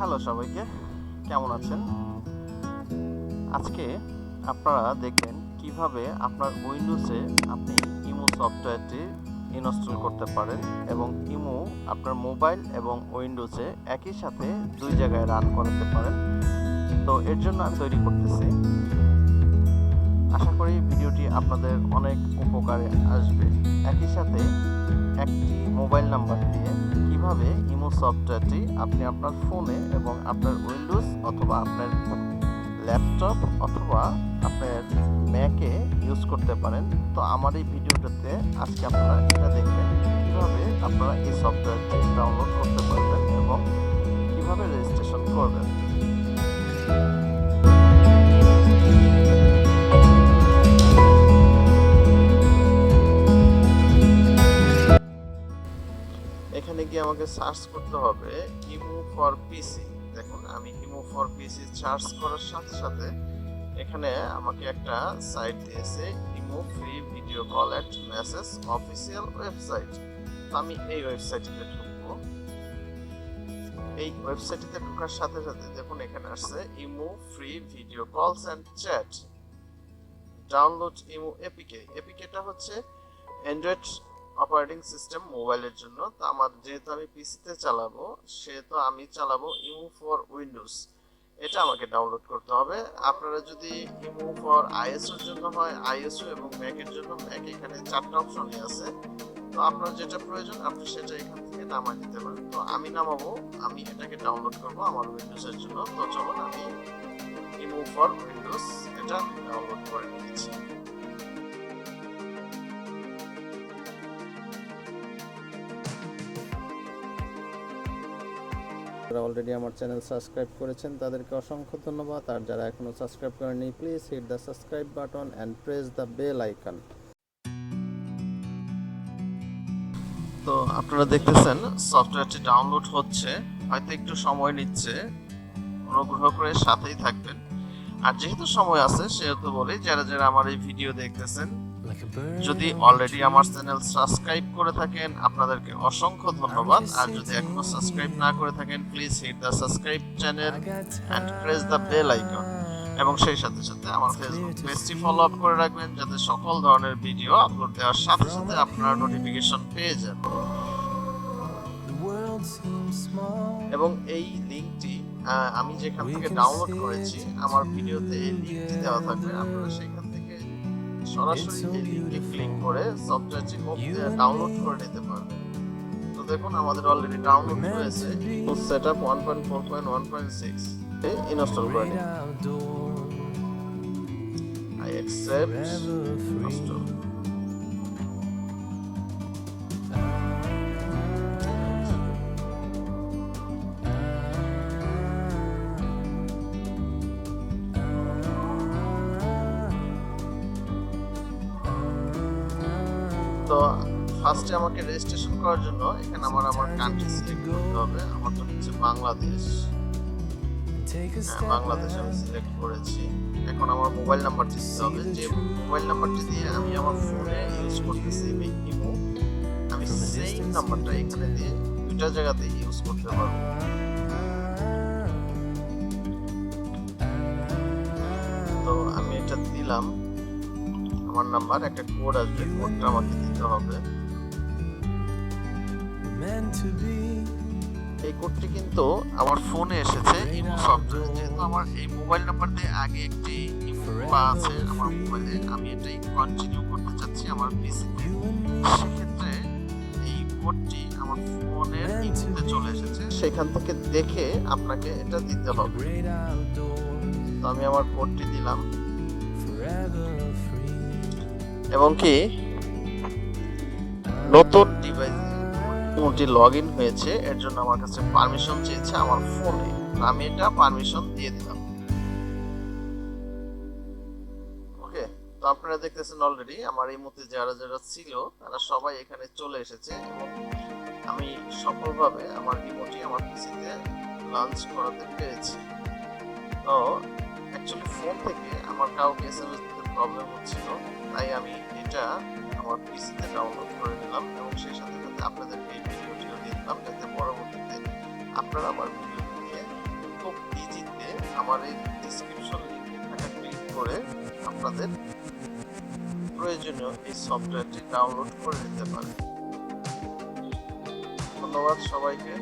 Hello সবাইকে, কেমন আছেন? আজকে আপনারা দেখবেন কিভাবে আপনার উইন্ডোজে আপনি ইমো সফটওয়্যারটি ইনস্টল করতে পারেন এবং ইমো আপনার মোবাইল এবং উইন্ডোজে একই সাথে দুই জায়গায় রান করাতে পারেন। তো এর জন্য আমি তৈরি করতেছি। আশা করি ভিডিওটি আপনাদের অনেক উপকারে আসবে। একই সাথে একটি মোবাইল নাম্বার দিয়ে কিভাবে ইমো সফটওয়্যারটি আপনি আপনার ফোনে এবং আপনার উইন্ডোজ অথবা আপনার ল্যাপটপ অথবা আপনার ম্যাকে ইউজ করতে পারেন। তো আমার এই ভিডিওটাতে আজকে আপনারা এটা দেখবেন কিভাবে আপনারা এই সফটওয়্যারটি ডাউনলোড করতে পারবেন এবং কিভাবে রেজিস্ট্রেশন করবেন। এখানে গিয়ে আমাকে সার্চ করতে হবে ইমো ফর পিসি। দেখুন, আমি ইমো ফর পিসি সার্চ করার সাথে সাথে এখানে আমাকে একটা সাইট দিয়েছে, imo free video call and message official website. তো আমি এই ওয়েবসাইটটিতে ঢুকবো। এই ওয়েবসাইটটিতে ঢোকার সাথে সাথে দেখুন এখানে আসছে imo free video calls and chat, download imo APK. এপিকেটা হচ্ছে অ্যান্ড্রয়েড অপারেটিং সিস্টেম মোবাইলের জন্য। তো আমার যেহেতু আমি পিসিতে চালাবো সেহেতু আমি চালাবো ইমো ফর উইন্ডোজ। এটা আমাকে ডাউনলোড করতে হবে। আপনারা যদি ইমো ফর আইএসও এর জন্য হয় আইএসও এবং ম্যাকের জন্য ম্যাক, এখানে চারটা অপশনই আছে। তো আপনার যেটা প্রয়োজন আপনি সেটা এখান থেকে নামাই নিতে পারেন। তো আমি নামাবো, আমি এটাকে ডাউনলোড করব আমার উইন্ডোজের জন্য। তো চলুন আমি ইমো ফর উইন্ডোজ এটা ডাউনলোড করে নিয়েছি। যারা অলরেডি আমার চ্যানেল সাবস্ক্রাইব করেছেন তাদেরকে অসংখ্য ধন্যবাদ, আর যারা এখনো সাবস্ক্রাইব করেননি please hit the subscribe button and press the bell icon. তো আপনারা দেখতেছেন সফটওয়্যারটি ডাউনলোড হচ্ছে, হয়তো একটু সময় নিচ্ছে, অনুগ্রহ করে সাথেই থাকবেন। আর যেহেতু সময় আছে সেহেতু বলি, যারা যারা আমার এই ভিডিও দেখতেছেন যদি অলরেডি আমার চ্যানেল সাবস্ক্রাইব করে থাকেন আপনাদেরকে অসংখ্য ধন্যবাদ, আর যদি এখনো সাবস্ক্রাইব না করে থাকেন please hit the subscribe channel and press the bell icon. এবং সেই সাথে সাথে আমার ফেসবুক পেজটি ফলো আপ করে রাখবেন যাতে সকল ধরনের ভিডিও আপলোড দেওয়ার সাথে সাথে আপনারা নোটিফিকেশন পেয়ে যান। এবং এই লিংকটি আমি যেখান থেকে ডাউনলোড করেছি আমার ভিডিওতে এই লিংকটি দেওয়া থাকবে, আপনারা সেখান থেকে সরাসরি এই লিংকে ক্লিক করে সফটওয়্যারটি ডাউনলোড করে নিতে পারবেন। তো দেখুন আমাদের অলরেডি ডাউনলোড হয়েছে। সেটআপ 1.4.1.6 এ ইনস্টল করে নিন। I accept install. তো ফার্স্টে আমাকে রেজিস্ট্রেশন করার জন্য এখানে আমার কান্ট্রি সিলেক্ট করতে হবে। আমার তো হচ্ছে বাংলাদেশ, বাংলাদেশ আমি সিলেক্ট করেছি। এখন আমার মোবাইল নাম্বারটি দিতে হবে, যে মোবাইল নাম্বারটি দিয়ে আমি আমার ফোনে ইউজ করতেছি ইমো, আমি সেই নাম্বারটা এখানে দিয়ে দুইটা জায়গাতে ইউজ করতে পারবো। তো আমি এটা দিলাম আমার নাম্বার, একটা কোড আসবে, কোডটা আমাকে দিতে হবে। এই কোডটি কিন্তু আমার ফোনে এসেছে ইমো সফটওয়্যার, যেহেতু আমার এই মোবাইল নাম্বার দিয়ে আগে একটি ইমো আছে আমার মোবাইলে, আমি এটাই কন্টিনিউ করতে চাচ্ছি আমার পিসিতে। সেক্ষেত্রে এই কোডটি আমার ফোনের ইমোতে চলে এসেছে, সেখান থেকে দেখে আপনাকে এটা দিতে হবে। তো আমি আমার কোডটি দিলাম এবং কি নতুন ডিভাইসে ইমোটি লগইন হয়েছে, এর জন্য আমার কাছে পারমিশন চেয়েছে আমার ফোনে। আমি এটা পারমিশন দিয়ে দিলাম। ওকে, তো আপনারা দেখতেছেন অলরেডি আমার ইমোতে যারা যারা ছিল তারা সবাই এখানে চলে এসেছে এবং আমি সফলভাবে আমার ইমোটি আমার পিসিতে লঞ্চ করাতে পেরেছি। তো অ্যাকচুয়ালি ফোন থেকে আমার কাউকে এসএমএস দিতে প্রবলেম হচ্ছিল, তাই আমি এটা আমার পিসিতে ডাউনলোড করে নিলাম এবং সেই সাথে সাথে আপনাদেরকে এই ভিডিওটিও দিয়ে দিলাম যাতে পরবর্তীতে আপনারা আমার ভিডিও নিয়ে আমার এই ডিসক্রিপশন লিঙ্কে থাকা ক্লিক করে আপনাদের প্রয়োজনীয় এই সফটওয়্যারটি ডাউনলোড করে নিতে পারেন। ধন্যবাদ সবাইকে।